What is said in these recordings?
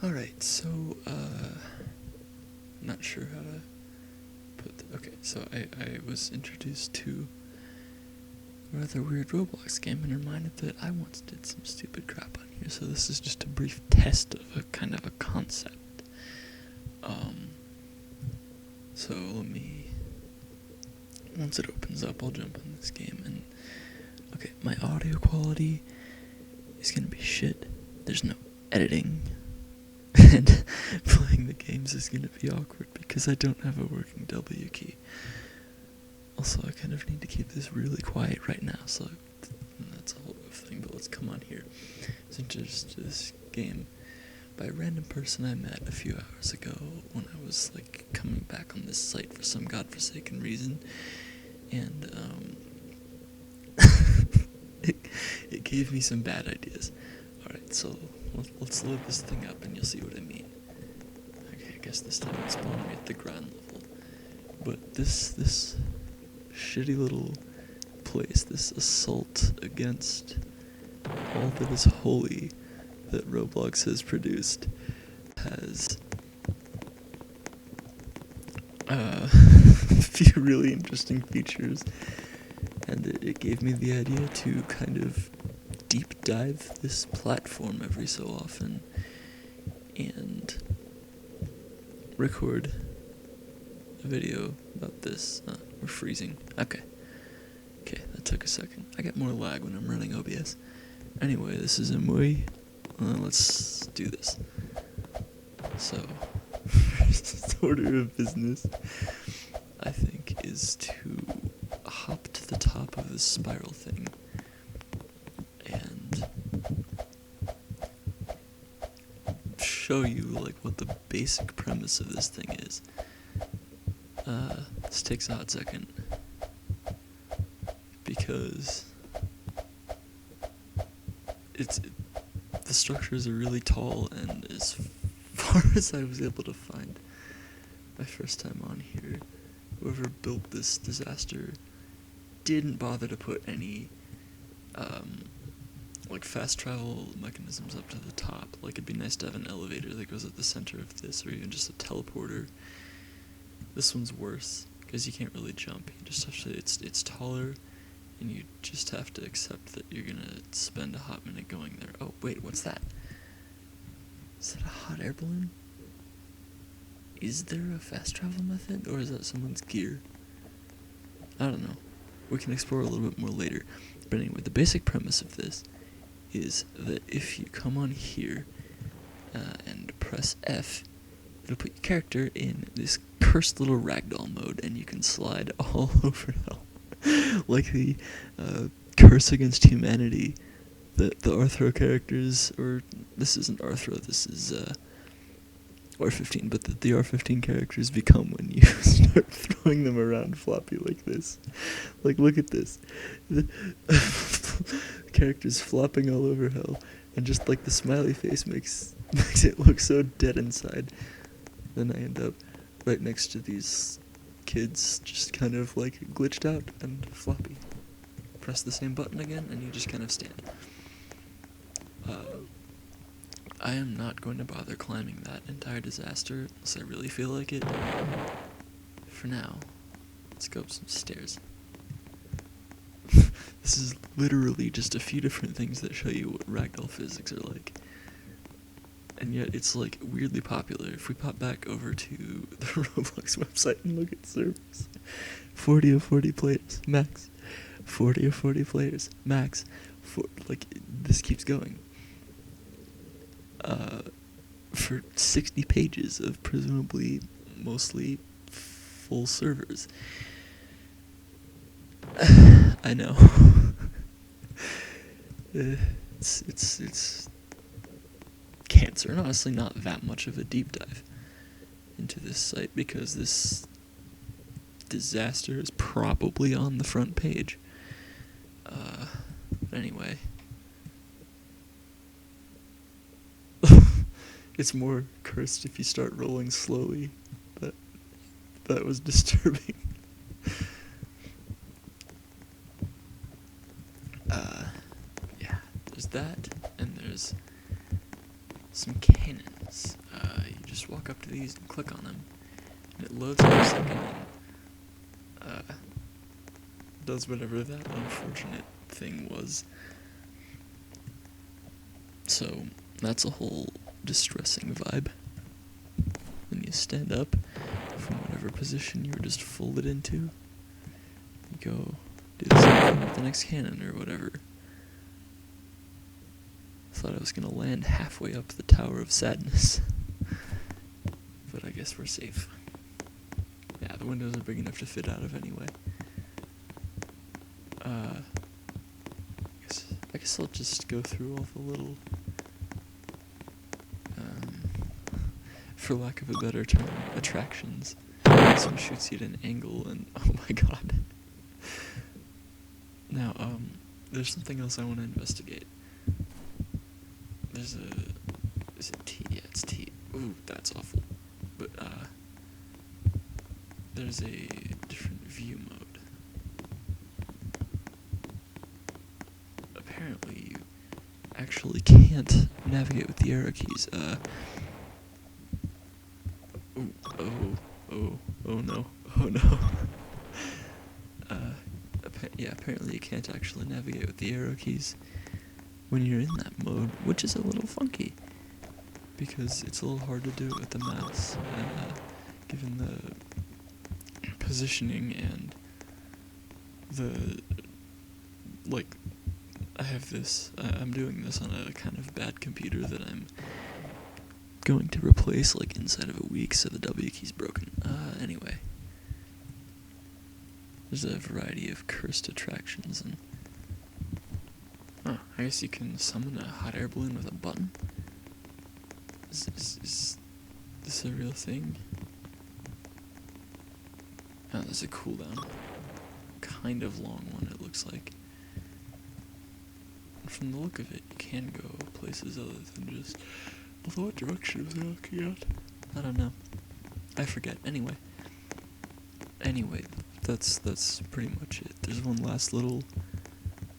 Alright, so, not sure how to okay, so I was introduced to a rather weird Roblox game and reminded that I once did some stupid crap on here, so this is just a brief test of a kind of a concept. So once it opens up, I'll jump on this game, and, okay, my audio quality is gonna be shit. There's no editing. And playing the games is going to be awkward because I don't have a working W key. Also, I kind of need to keep this really quiet right now, so that's a whole other thing, but let's come on here. It's introduced to this game by a random person I met a few hours ago when I was, like, coming back on this site for some godforsaken reason, and, it gave me some bad ideas. Alright, so let's load this thing up and you'll see what I mean. Okay, I guess this time it's spawning at the ground level. But this shitty little place, this assault against all that is holy that Roblox has produced, has a few really interesting features, and it gave me the idea to kind of deep dive this platform every so often and record a video about this. We're freezing. Okay, that took a second. I get more lag when I'm running OBS. Anyway, this is Imui. Let's do this. So, first order of business, I think, is to hop to the top of this spiral thing and show you, like, what the basic premise of this thing is. This takes a hot second because the structures are really tall, and as far as I was able to find my first time on here, whoever built this disaster didn't bother to put any like fast travel mechanisms up to the top. Like, it'd be nice to have an elevator that goes at the center of this, or even just a teleporter. This one's worse because you can't really jump. You just have to. It's taller, and you just have to accept that you're gonna spend a hot minute going there. Oh wait, what's that? Is that a hot air balloon? Is there a fast travel method, or is that someone's gear? I don't know. We can explore a little bit more later. But anyway, the basic premise of this is that if you come on here and press F, it'll put your character in this cursed little ragdoll mode, and you can slide all over hell. Like the Curse Against Humanity that the Arthro characters, or this isn't Arthro, this is R15, but that the R15 characters become when you start throwing them around floppy like this. Like, look at this. The characters flopping all over hell, and just like the smiley face makes it look so dead inside. Then I end up right next to these kids, just kind of like glitched out and floppy. Press the same button again, and you just kind of stand. I am not going to bother climbing that entire disaster unless I really feel like it. For now, let's go up some stairs. This is literally just a few different things that show you what ragdoll physics are like. And yet it's, like, weirdly popular. If we pop back over to the Roblox website and look at servers, 40 of 40 players, max. 40 of 40 players, max. Like, this keeps going. For 60 pages of presumably mostly full servers. I know. It's cancer, and honestly not that much of a deep dive into this site because this disaster is probably on the front page. But anyway. It's more cursed if you start rolling slowly. That was disturbing. Yeah, there's that, and there's some cannons. You just walk up to these and click on them, and it loads for a second and does whatever that unfortunate thing was. So that's a whole distressing vibe. When you stand up from whatever position you were just folded into, you go do the same thing with the next cannon or whatever. Thought I was gonna land halfway up the Tower of Sadness. But I guess we're safe. Yeah, the windows are big enough to fit out of anyway. I guess I'll just go through all the little, for lack of a better term, attractions. This one shoots you at an angle, and oh my god. Now, there's something else I want to investigate. There's is it T? Yeah, it's T. Ooh, that's awful. But, there's a different view mode. Apparently, you actually can't navigate with the arrow keys. Oh no. Yeah, apparently you can't actually navigate with the arrow keys when you're in that mode, which is a little funky, because it's a little hard to do it with the mouse, and given the positioning and the, like, I'm doing this on a kind of bad computer that I'm going to replace, like, inside of a week, so the W key's broken. Anyway. There's a variety of cursed attractions, and I guess you can summon a hot air balloon with a button? Is this a real thing? Oh, there's a cooldown. Kind of long one, it looks like. And from the look of it, you can go places other than just... Although what direction was I looking at? I don't know. I forget. Anyway, that's pretty much it. There's one last little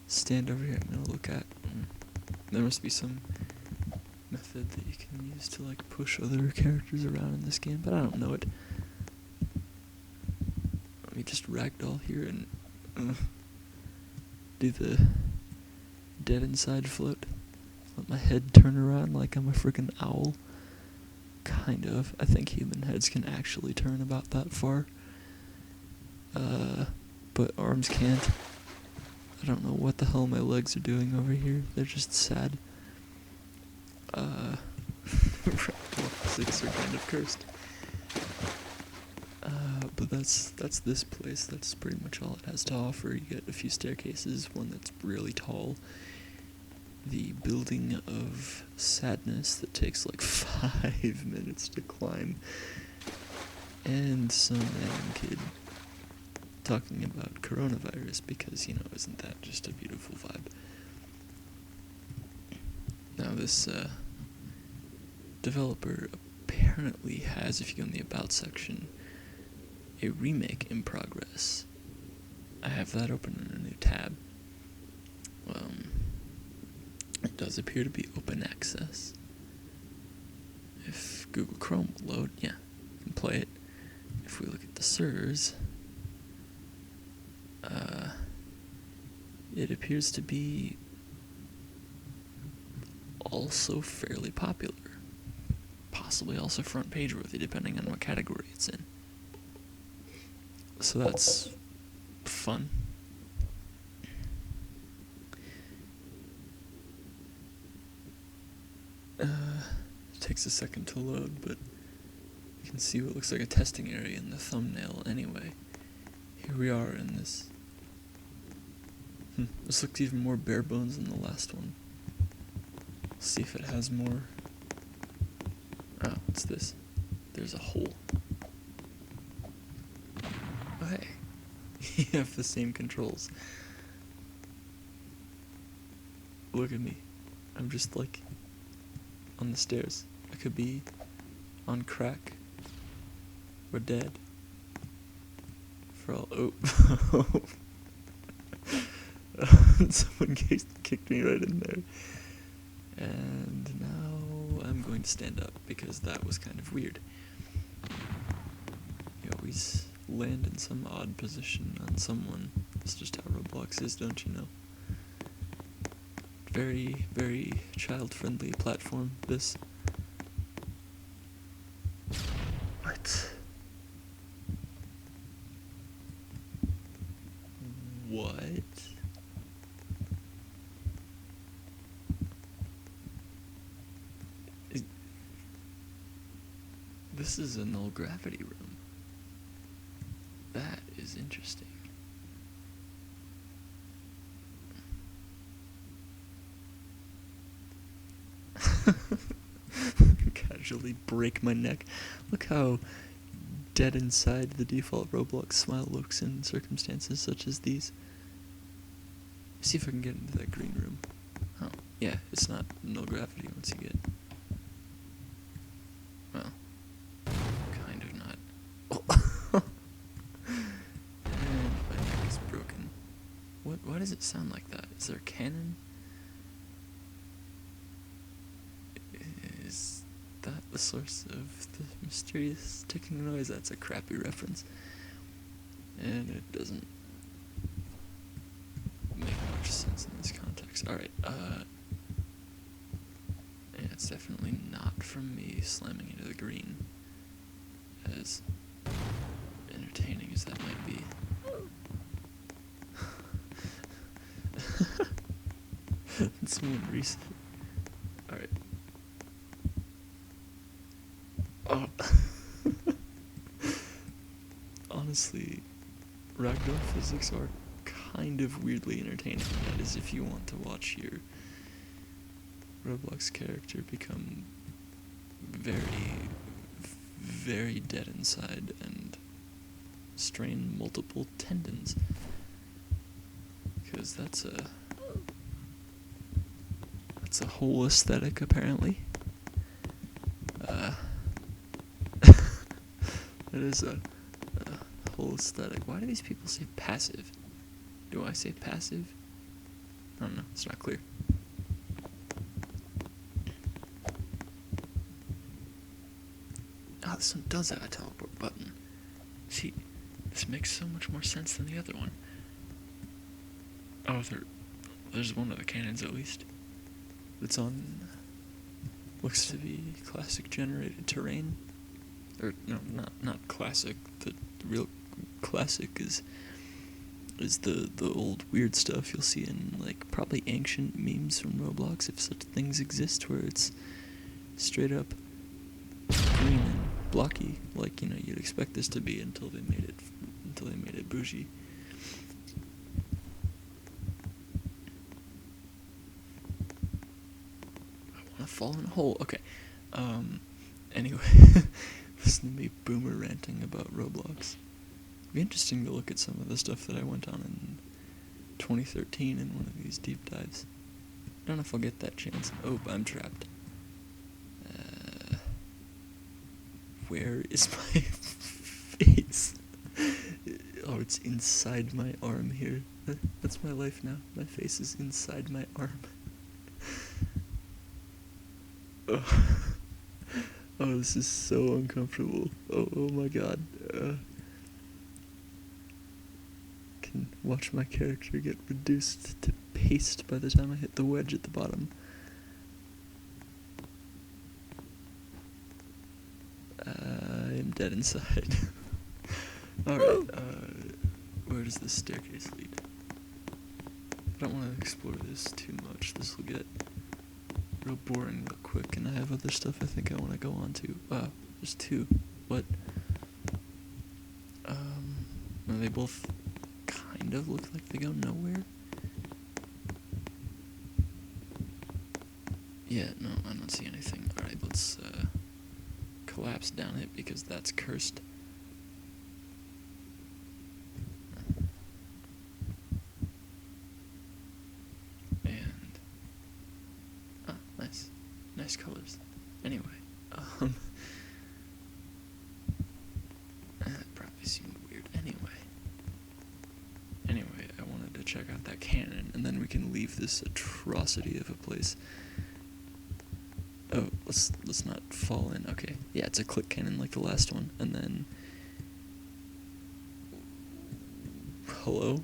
stand over here I'm gonna look at. There must be some method that you can use to, like, push other characters around in this game, but I don't know it. Let me just ragdoll here and do the dead inside float. Let my head turn around like I'm a freaking owl. Kind of. I think human heads can actually turn about that far. But arms can't. I don't know what the hell my legs are doing over here. They're just sad. Physics are kind of cursed. But that's this place. That's pretty much all it has to offer. You get a few staircases, one that's really tall. The building of sadness that takes like 5 minutes to climb. And some random kid talking about coronavirus because, isn't that just a beautiful vibe? Now this developer apparently has, if you go in the About section, a remake in progress. I have that open in a new tab. It does appear to be open access. If Google Chrome will load, yeah, you can play it. If we look at the servers, it appears to be also fairly popular. Possibly also front page worthy, depending on what category it's in. So that's fun. It takes a second to load, but you can see what looks like a testing area in the thumbnail anyway. Here we are in this. This looks even more bare bones than the last one. Let's see if it has more. Oh, what's this? There's a hole. Oh, hey. You have the same controls. Look at me. I'm just like on the stairs. I could be on crack or dead. For all. Oh. Someone kicked me right in there. And now I'm going to stand up because that was kind of weird. You always land in some odd position on someone. That's just how Roblox is, don't you know? Very, very child-friendly platform, this. What? What? This is a null gravity room. That is interesting. Casually break my neck. Look how dead inside the default Roblox smile looks in circumstances such as these. See if I can get into that green room. Oh, yeah, it's not null gravity once you get... Well, kind of not. Oh. And my neck is broken. Why does it sound like that? Is there a cannon? Is that the source of the mysterious ticking noise? That's a crappy reference. And it doesn't make much sense in this context. Alright, yeah, it's definitely not from me slamming into the green. As entertaining as that might be. Someone reset. Alright. Oh. Honestly, Ragdoll physics are kind of weirdly entertaining. That is, if you want to watch your Roblox character become very, very dead inside and strain multiple tendons. Because that's a whole aesthetic, apparently. It is a whole aesthetic. Why do these people say passive? Do I say passive? I don't know. It's not clear. Oh, this one does have a teleport button. See, this makes so much more sense than the other one. Oh, there's one of the cannons at least. It's on... looks to be classic generated terrain. Or, no, not classic. The real classic is the old weird stuff you'll see in, like, probably ancient memes from Roblox, if such things exist, where it's straight up green and blocky, like, you know, you'd expect this to be until they made it bougie. I wanna fall in a hole. Okay. Anyway, listen to me boomer ranting about Roblox. It'd be interesting to look at some of the stuff that I went on in 2013 in one of these deep dives. I don't know if I'll get that chance. Oh, I'm trapped. Where is my face? Oh, it's inside my arm here. That's my life now. My face is inside my arm. Oh, this is so uncomfortable. Oh my god. Can watch my character get reduced to paste by the time I hit the wedge at the bottom. I'm dead inside. Alright, where does this staircase lead? I don't want to explore this too much. This will get real boring real quick, and I have other stuff I think I want to go on to. There's two. What? Well, they both kind of look like they go nowhere. Yeah, no, I don't see anything. Alright, let's, collapse down it because that's cursed. And, nice colors. Anyway, that probably seemed weird. Anyway, I wanted to check out that cannon, and then we can leave this atrocity of a place. Oh, let's not fall in. Okay, yeah, it's a click cannon like the last one, and then hello.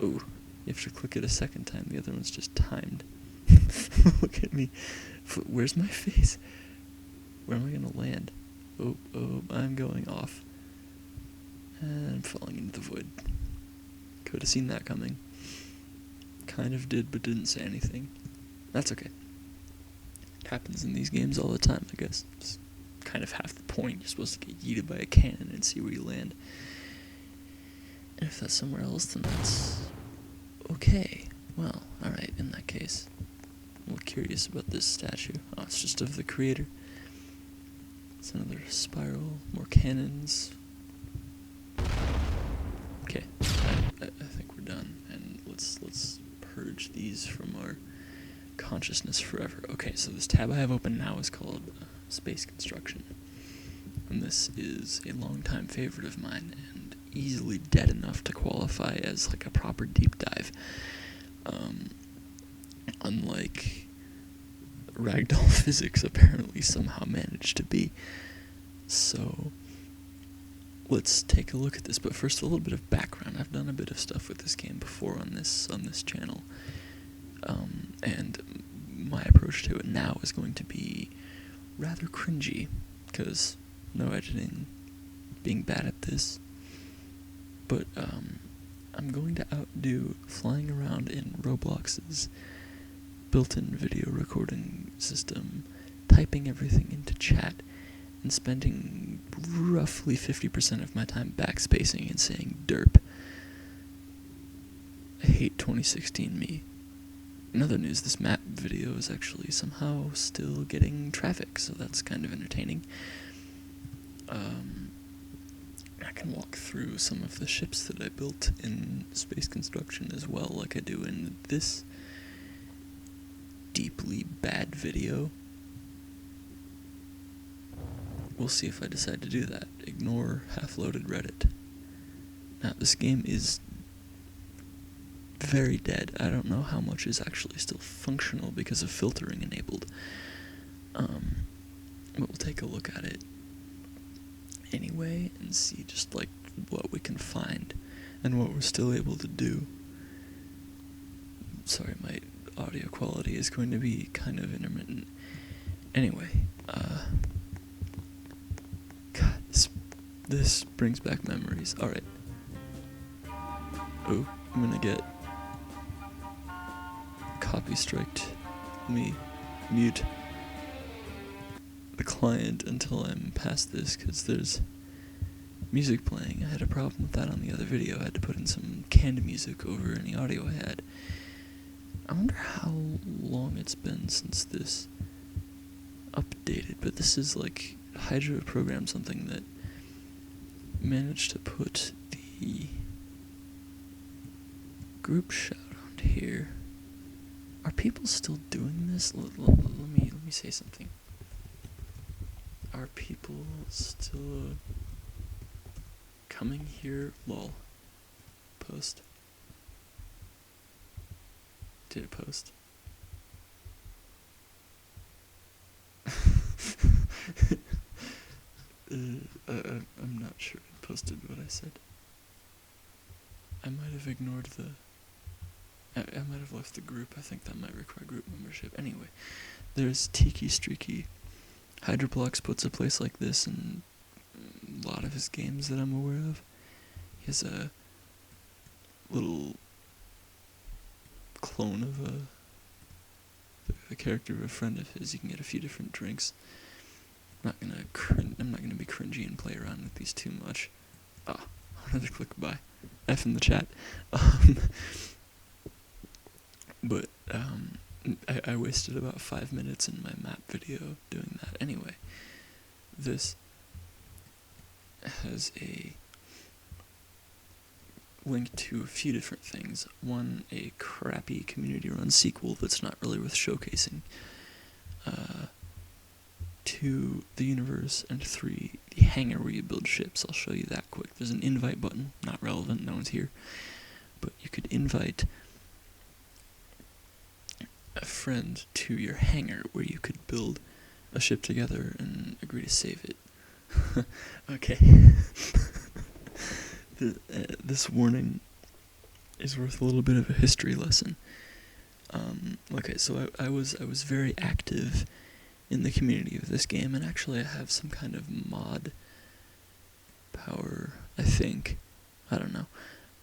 Oh, you have to click it a second time. The other one's just timed. Look at me. Where's my face? Where am I gonna land? Oh, I'm going off. And I'm falling into the void. Could have seen that coming. Kind of did, but didn't say anything. That's okay. It happens in these games all the time, I guess. It's kind of half the point. You're supposed to get yeeted by a cannon and see where you land. And if that's somewhere else, then that's okay. Well, alright, in that case. I'm a little curious about this statue. Oh, it's just of the creator. It's another spiral, more cannons. Okay, I think we're done, and let's purge these from our consciousness forever. Okay, so this tab I have open now is called Space Construction, and this is a longtime favorite of mine, and easily dead enough to qualify as like a proper deep dive. Unlike Ragdoll physics apparently somehow managed to be. So let's take a look at this, but first a little bit of background. I've done a bit of stuff with this game before on this channel, and my approach to it now is going to be rather cringy, because no editing, being bad at this, but I'm going to outdo flying around in Roblox's built-in video recording system, typing everything into chat, and spending roughly 50% of my time backspacing and saying derp. I hate 2016 me. In other news, this map video is actually somehow still getting traffic, so that's kind of entertaining. I can walk through some of the ships that I built in Space Construction as well, like I do in this deeply bad video. We'll see if I decide to do that. Ignore half-loaded Reddit. Now, this game is very dead. I don't know how much is actually still functional because of filtering enabled. But we'll take a look at it anyway and see just like what we can find and what we're still able to do. Sorry, my audio quality is going to be kind of intermittent. Anyway, God, this brings back memories. Alright. Oh, I'm gonna get copy striked. Let me mute the client until I'm past this, because there's music playing. I had a problem with that on the other video. I had to put in some canned music over any audio I had. I wonder how long it's been since this updated, but this is like Hydra programmed something that managed to put the group shout out here. Are people still doing this? Let me say something. Are people still coming here? Lol. Post. Did it post? I'm not sure it posted what I said. I might have ignored the... I might have left the group. I think that might require group membership. Anyway, there's Tiki Streaky. Hydroplex puts a place like this in a lot of his games that I'm aware of. He has a little clone of a character of a friend of his. You can get a few different drinks. I'm not gonna be cringy and play around with these too much. Another click by F in the chat. But I wasted about 5 minutes in my map video doing that. Anyway, this has a link to a few different things. One, a crappy community-run sequel that's not really worth showcasing. 2, the universe, and 3, the hangar where you build ships. I'll show you that quick. There's an invite button, not relevant, no one's here, but you could invite friend to your hangar where you could build a ship together and agree to save it. Okay. This warning is worth a little bit of a history lesson. Okay, so I was very active in the community of this game, and actually I have some kind of mod power, I think. I don't know.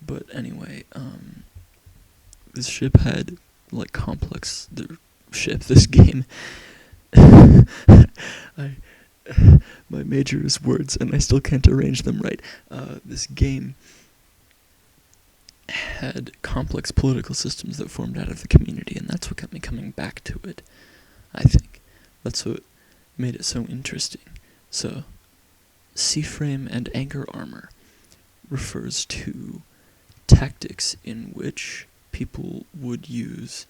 But anyway, this ship had, like, this game. My major is words, and I still can't arrange them right. This game had complex political systems that formed out of the community, and that's what kept me coming back to it, I think. That's what made it so interesting. So, C-frame and anchor armor refers to tactics in which people would use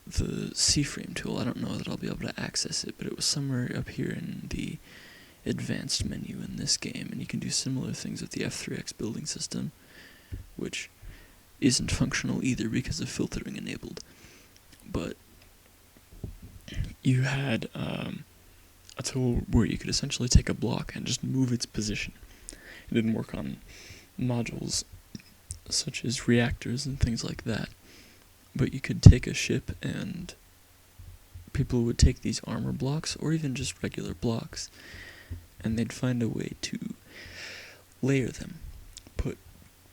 the C-frame tool. I don't know that I'll be able to access it, but it was somewhere up here in the advanced menu in this game, and you can do similar things with the F3X building system, which isn't functional either because of filtering enabled. But you had a tool where you could essentially take a block and just move its position. It didn't work on modules such as reactors and things like that, but you could take a ship and people would take these armor blocks, or even just regular blocks, and they'd find a way to layer them, put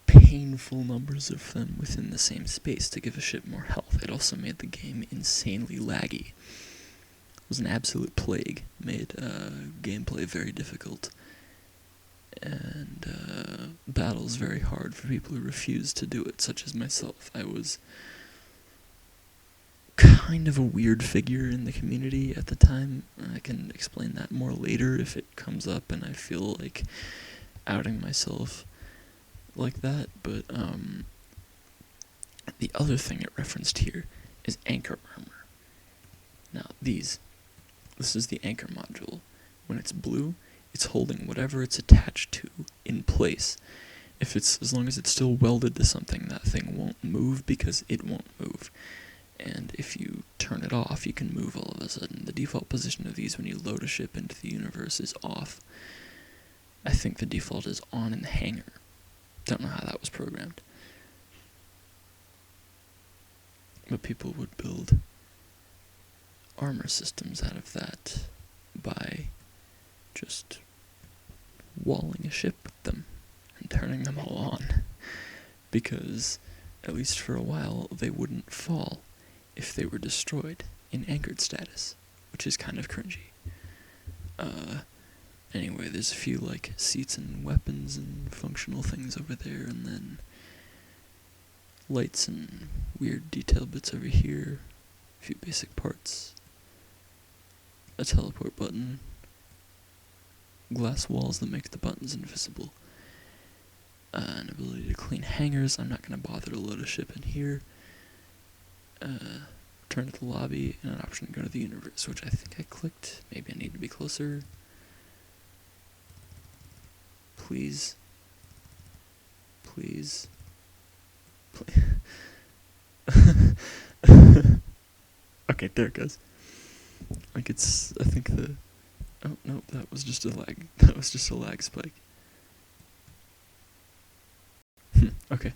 painful numbers of them within the same space to give a ship more health. It also made the game insanely laggy. It was an absolute plague, made gameplay very difficult, and battles very hard for people who refused to do it, such as myself. I was kind of a weird figure in the community at the time. I can explain that more later if it comes up and I feel like outing myself like that, but the other thing it referenced here is anchor armor. Now this is the anchor module. When it's blue, it's holding whatever it's attached to in place. As long as it's still welded to something, that thing won't move because it won't move. And if you turn it off, you can move all of a sudden. The default position of these when you load a ship into the universe is off. I think the default is on in the hangar. Don't know how that was programmed. But people would build armor systems out of that by just walling a ship with them and turning them all on. Because, at least for a while, they wouldn't fall if they were destroyed in anchored status, which is kind of cringy. Anyway, there's a few, like, seats and weapons and functional things over there, and then lights and weird detail bits over here, a few basic parts, a teleport button, glass walls that make the buttons invisible, an ability to clean hangars. I'm not going to bother to load a ship in here. Turn to the lobby, and an option to go to the universe, which I think I clicked. Maybe I need to be closer. Please. Please. Okay, there it goes. Like, I think oh, no, that was just a lag. That was just a lag spike. Okay.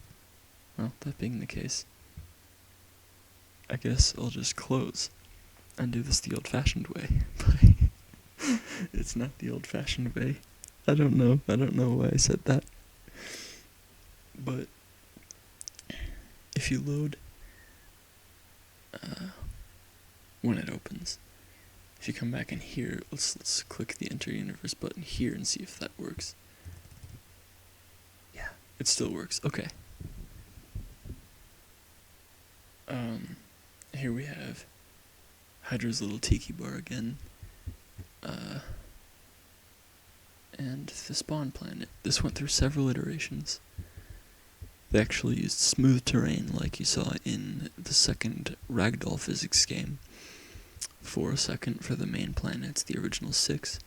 Well, that being the case, I guess I'll just close and do this the old-fashioned way. It's not the old-fashioned way. I don't know why I said that. But if you load when it opens, if you come back in here, let's click the Enter Universe button here and see if that works. Yeah, it still works. Okay. Here we have Hydra's little tiki bar again. And the spawn planet. This went through several iterations. They actually used smooth terrain like you saw in the second Ragdoll physics game for a second for the main planets, the original 6.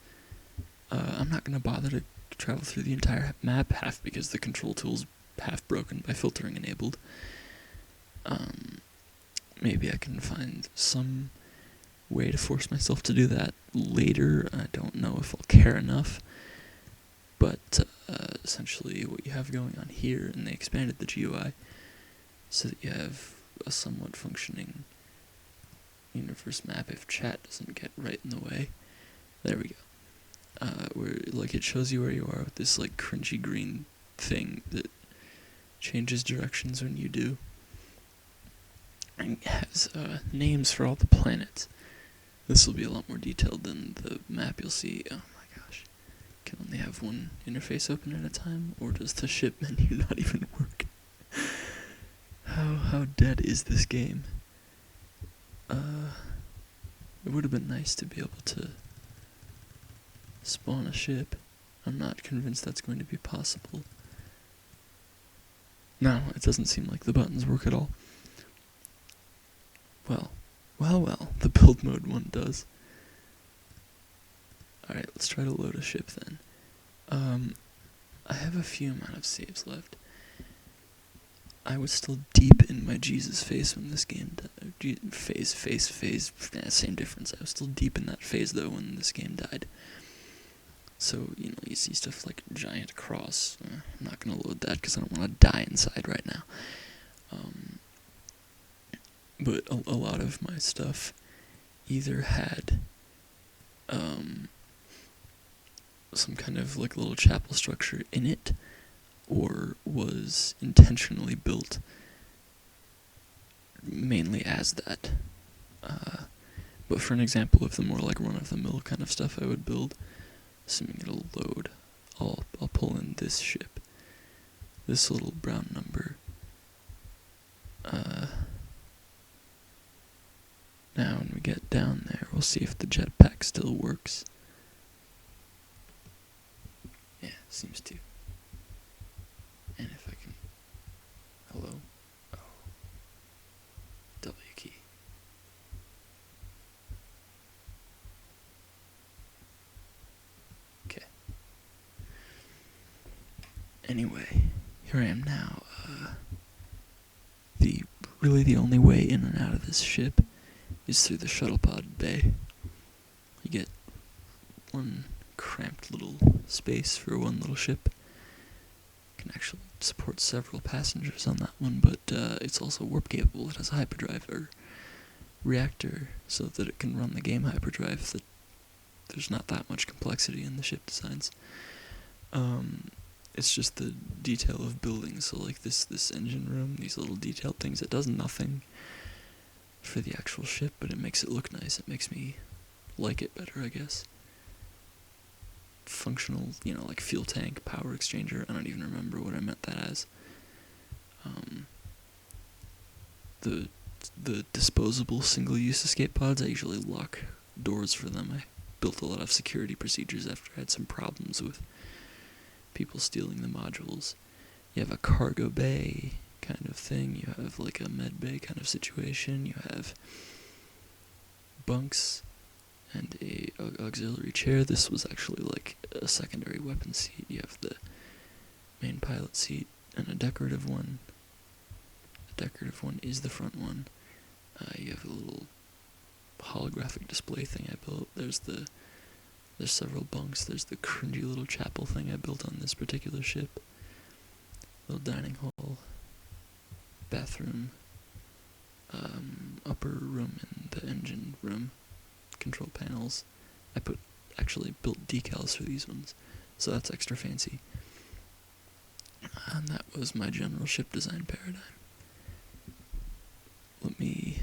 I'm not going to bother to travel through the entire map, half because the control tool's half broken by filtering enabled. maybe I can find some way to force myself to do that later. I don't know if I'll care enough, but essentially what you have going on here, and they expanded the GUI so that you have a somewhat functioning universe map if chat doesn't get right in the way. There we go. Where like it shows you where you are with this like cringy green thing that changes directions when you do. And it has names for all the planets. This will be a lot more detailed than the map you'll see. Oh my gosh. Can only have one interface open at a time, or does the ship menu not even work? How dead is this game? It would have been nice to be able to spawn a ship. I'm not convinced that's going to be possible. No, it doesn't seem like the buttons work at all. Well, the build mode one does. Alright, let's try to load a ship then. I have a few amount of saves left. I was still deep in my Jesus phase when this game died. Same difference. I was still deep in that phase though when this game died. So, you see stuff like giant cross. I'm not gonna load that because I don't want to die inside right now. But a lot of my stuff either had some kind of like little chapel structure in it, or was intentionally built mainly as that. But for an example of the more like run-of-the-mill kind of stuff I would build, assuming it'll load, I'll pull in this ship, this little brown number. Now when we get down there, we'll see if the jetpack still works. Yeah, seems to. And if I can... Hello? Oh. W key. Okay. Anyway, here I am now. Really the only way in and out of this ship is through the shuttle pod bay. You get one cramped little space for one little ship. Can actually support several passengers on that one, but it's also warp capable. It has a hyperdrive or reactor so that it can run the game hyperdrive. That there's not that much complexity in the ship designs. It's just the detail of buildings. So like this engine room, these little detailed things, it does nothing for the actual ship, but it makes it look nice. It makes me like it better, I guess. Functional, like fuel tank, power exchanger. I don't even remember what I meant that as. The disposable single-use escape pods, I usually lock doors for them. I built a lot of security procedures after I had some problems with people stealing the modules. You have a cargo bay kind of thing. You have like a med bay kind of situation. You have bunks and a auxiliary chair. This was actually like a secondary weapon seat. You have the main pilot seat and a decorative one. The decorative one is the front one. You have a little holographic display thing I built. There's several bunks. There's the cringy little chapel thing I built on this particular ship. Little dining hall, bathroom, upper room in the engine room, control panels. I actually built decals for these ones, so that's extra fancy. And that was my general ship design paradigm. Let me,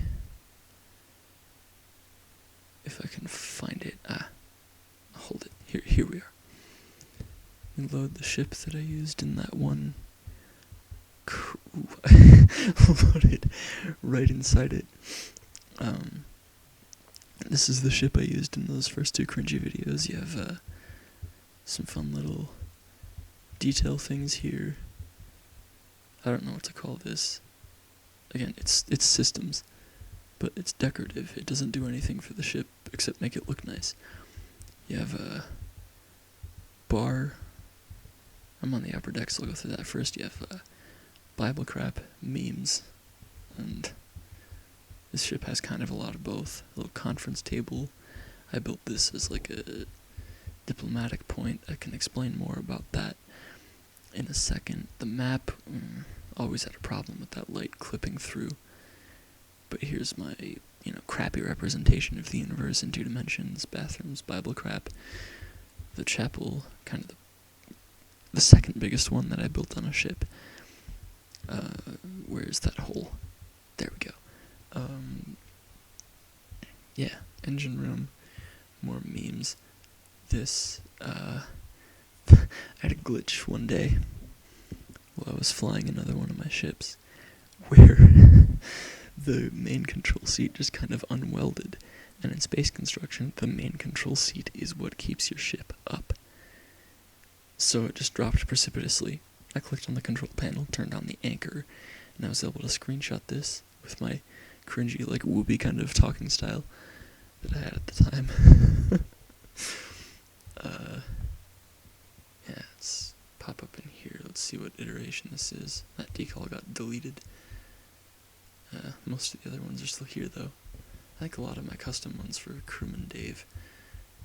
if I can find it, hold it, here we are. And load the ship that I used in that one. Load it right inside it. This is the ship I used in those first two cringy videos. You have some fun little detail things here. I don't know what to call this. Again, it's systems, but it's decorative. It doesn't do anything for the ship except make it look nice. You have a bar. I'm on the upper deck, so I'll go through that first. You have Bible crap, memes, and This ship has kind of a lot of both. A little conference table. I built this as like a diplomatic point. I can explain more about that in a second. The map, always had a problem with that light clipping through. But here's my, crappy representation of the universe in 2 dimensions. Bathrooms, Bible crap. The chapel, kind of the second biggest one that I built on a ship. Where's that hole? There we go. Yeah, engine room, more memes. This, I had a glitch one day while I was flying another one of my ships, where the main control seat just kind of unwelded, and in space construction, the main control seat is what keeps your ship up. So it just dropped precipitously. I clicked on the control panel, turned on the anchor, and I was able to screenshot this with my cringy, whoopee kind of talking style that I had at the time. Yeah, let's pop up in here. Let's see what iteration this is. That decal got deleted. Most of the other ones are still here, though. I think a lot of my custom ones for Crewman Dave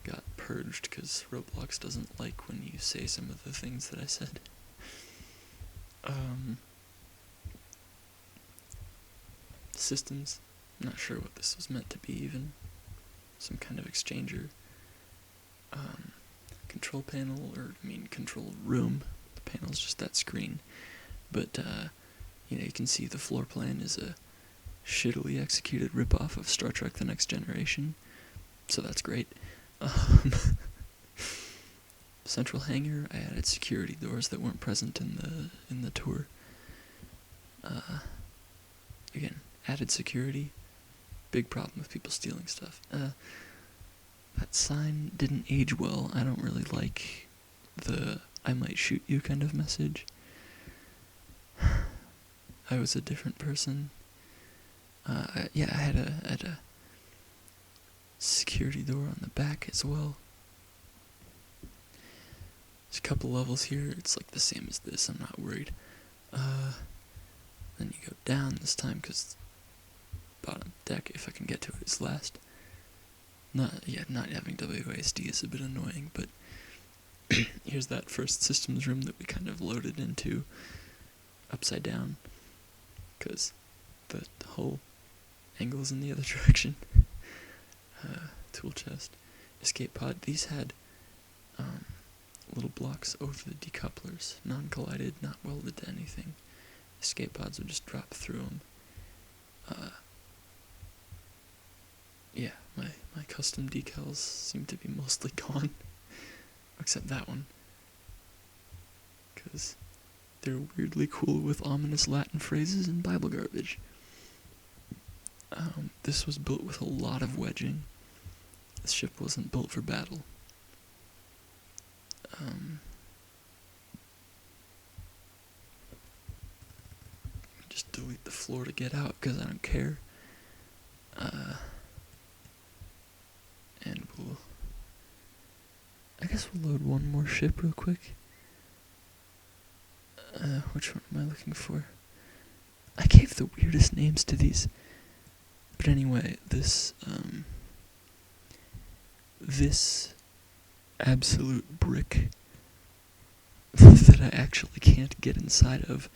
got purged because Roblox doesn't like when you say some of the things that I said. Systems. I'm not sure what this was meant to be even. Some kind of exchanger. Control panel, control room. The panel's just that screen. But, you can see the floor plan is a shittily executed ripoff of Star Trek The Next Generation. So that's great. Central hangar, I added security doors that weren't present in the tour. Again, added security. Big problem with people stealing stuff. That sign didn't age well. I don't really like the "I might shoot you" kind of message. I was a different person. I had a security door on the back as well. There's a couple levels here. It's the same as this. I'm not worried. Then you go down this time because bottom deck, if I can get to it, is last. Not having WASD is a bit annoying, but here's that first systems room that we kind of loaded into upside down because the whole angle is in the other direction. Tool chest, escape pod. These had little blocks over the decouplers, non-collided, not welded to anything. Escape pods would just drop through them. Yeah, my custom decals seem to be mostly gone, except that one, because they're weirdly cool with ominous Latin phrases and Bible garbage. This was built with a lot of wedging. This ship wasn't built for battle. Just delete the floor to get out because I don't care. And I guess we'll load one more ship real quick. Which one am I looking for? I gave the weirdest names to these. But anyway, this absolute brick that I actually can't get inside of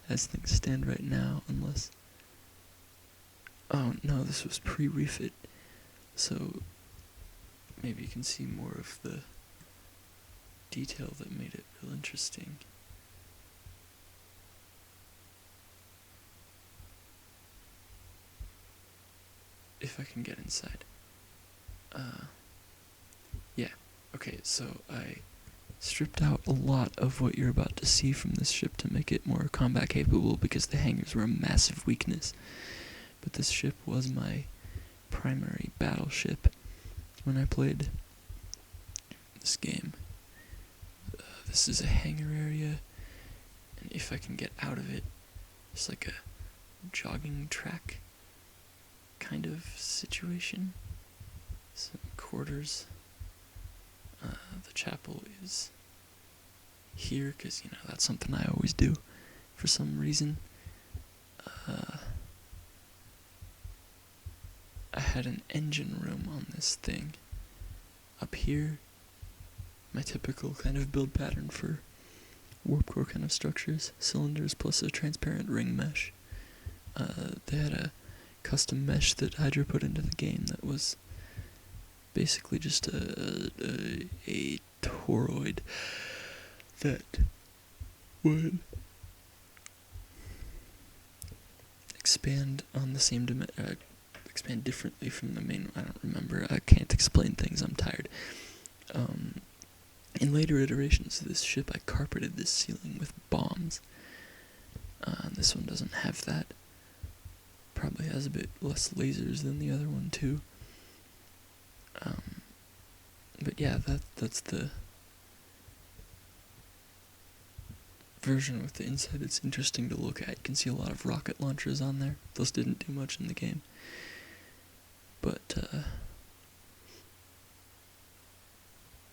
as things stand right now unless... Oh no, this was pre-refit, so maybe you can see more of the detail that made it real interesting. If I can get inside. Yeah, okay, so I stripped out a lot of what you're about to see from this ship to make it more combat capable because the hangars were a massive weakness. But this ship was my primary battleship when I played this game. This is a hangar area, and if I can get out of it, it's like a jogging track kind of situation. Some quarters. The chapel is here because, that's something I always do for some reason. I had an engine room on this thing. Up here, my typical kind of build pattern for warp core kind of structures, cylinders plus a transparent ring mesh. They had a custom mesh that Hydra put into the game that was basically just a toroid that would expand on the same expand differently from the main. I don't remember. I can't explain things. I'm tired. In later iterations of this ship, I carpeted this ceiling with bombs. This one doesn't have that. Probably has a bit less lasers than the other one too. But yeah, that's the version with the inside. It's interesting to look at. You can see a lot of rocket launchers on there. Those didn't do much in the game. But,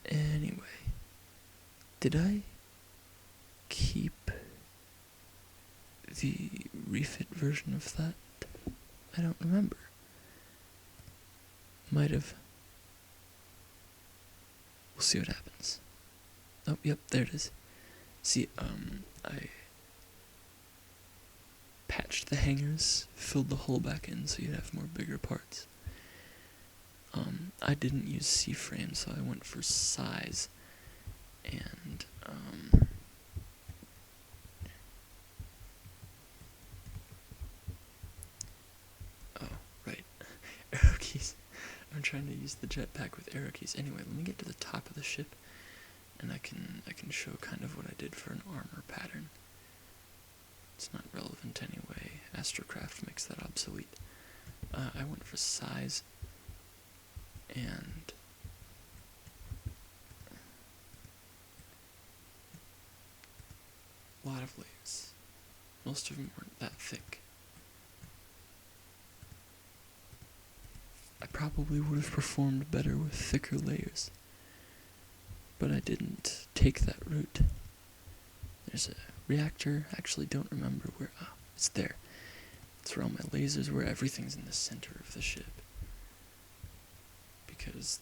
anyway. Did I keep the refit version of that? I don't remember. Might have. We'll see what happens. Oh, yep, there it is. See, I patched the hangers, filled the hole back in so you'd have more bigger parts. I didn't use C-frame, so I went for size, and, oh, right, arrow keys. I'm trying to use the jetpack with arrow keys. Anyway, let me get to the top of the ship, and I can show kind of what I did for an armor pattern. It's not relevant anyway. Astrocraft makes that obsolete. I went for size, and a lot of layers. Most of them weren't that thick. I probably would have performed better with thicker layers, but I didn't take that route. There's a reactor. I actually don't remember where. Oh, it's there. It's where all my lasers were. Everything's in the center of the ship, because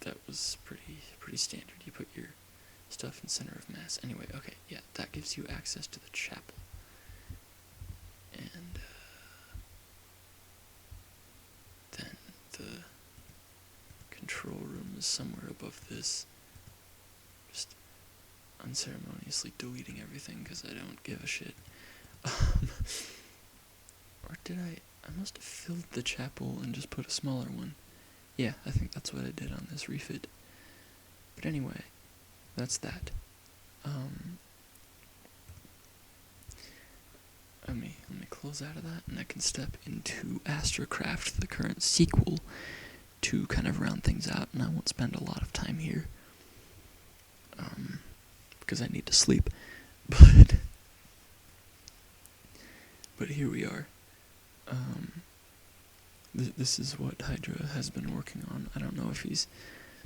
that was pretty standard. You put your stuff in center of mass. Anyway, okay, yeah, that gives you access to the chapel. And then the control room is somewhere above this. Just unceremoniously deleting everything because I don't give a shit. Or did I must have filled the chapel and just put a smaller one. Yeah, I think that's what I did on this refit. But anyway, that's that. Let me close out of that, and I can step into Astrocraft, the current sequel, to kind of round things out, and I won't spend a lot of time here. Because I need to sleep. But here we are. This is what Hydra has been working on. I don't know if he's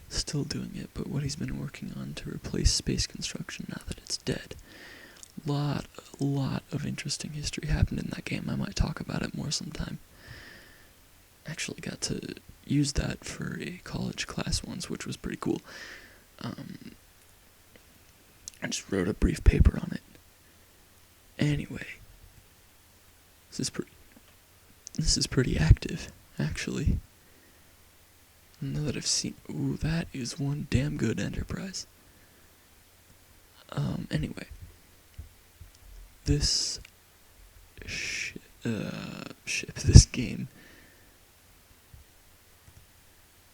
still doing it, but what he's been working on to replace space construction now that it's dead. A lot of interesting history happened in that game. I might talk about it more sometime. Actually got to use that for a college class once, which was pretty cool. I just wrote a brief paper on it. Anyway, this is pretty active, actually. Now that I've seen, ooh, that is one damn good Enterprise. Anyway, this this game.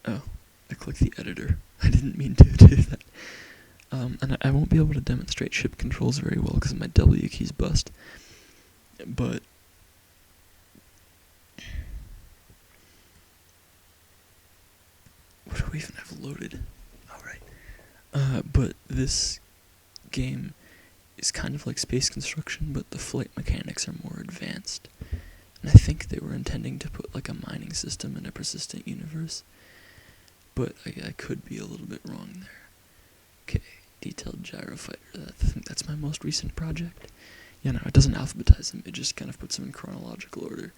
Oh, I clicked the editor. I didn't mean to do that. And I won't be able to demonstrate ship controls very well because my W key's bust. But what do we even have loaded? Alright. But this game is kind of like space construction, but the flight mechanics are more advanced. And I think they were intending to put like a mining system in a persistent universe. But I could be a little bit wrong there. Okay, detailed gyrofighter. I think that's my most recent project. Yeah, no, it doesn't alphabetize them. It just kind of puts them in chronological order.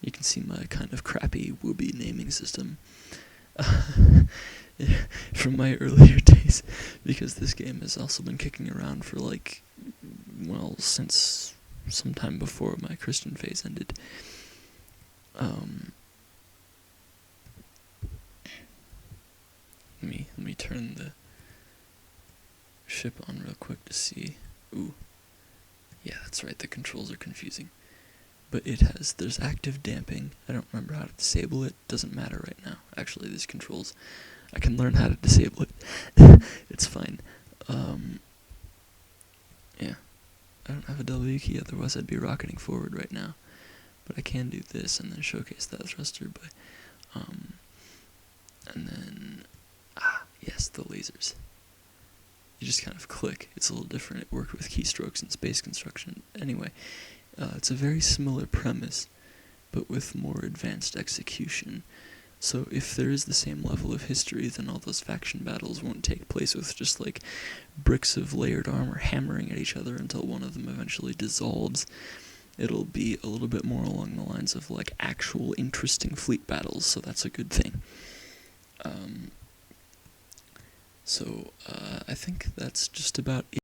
You can see my kind of crappy Wooby naming system from my earlier days, because this game has also been kicking around for like, well, since sometime before my Christian phase ended. Let me turn the ship on real quick to see. Ooh, yeah, that's right, the controls are confusing. But there's active damping. I don't remember how to disable it. Doesn't matter right now. Actually, these controls, I can learn how to disable it. It's fine. Yeah, I don't have a W key, otherwise I'd be rocketing forward right now. But I can do this and then showcase that thruster by, and then, yes, the lasers. You just kind of click. It's a little different. It worked with keystrokes in space construction. Anyway, it's a very similar premise, but with more advanced execution. So if there is the same level of history, then all those faction battles won't take place with just like bricks of layered armor hammering at each other until one of them eventually dissolves. It'll be a little bit more along the lines of like actual interesting fleet battles, so that's a good thing. I think that's just about it.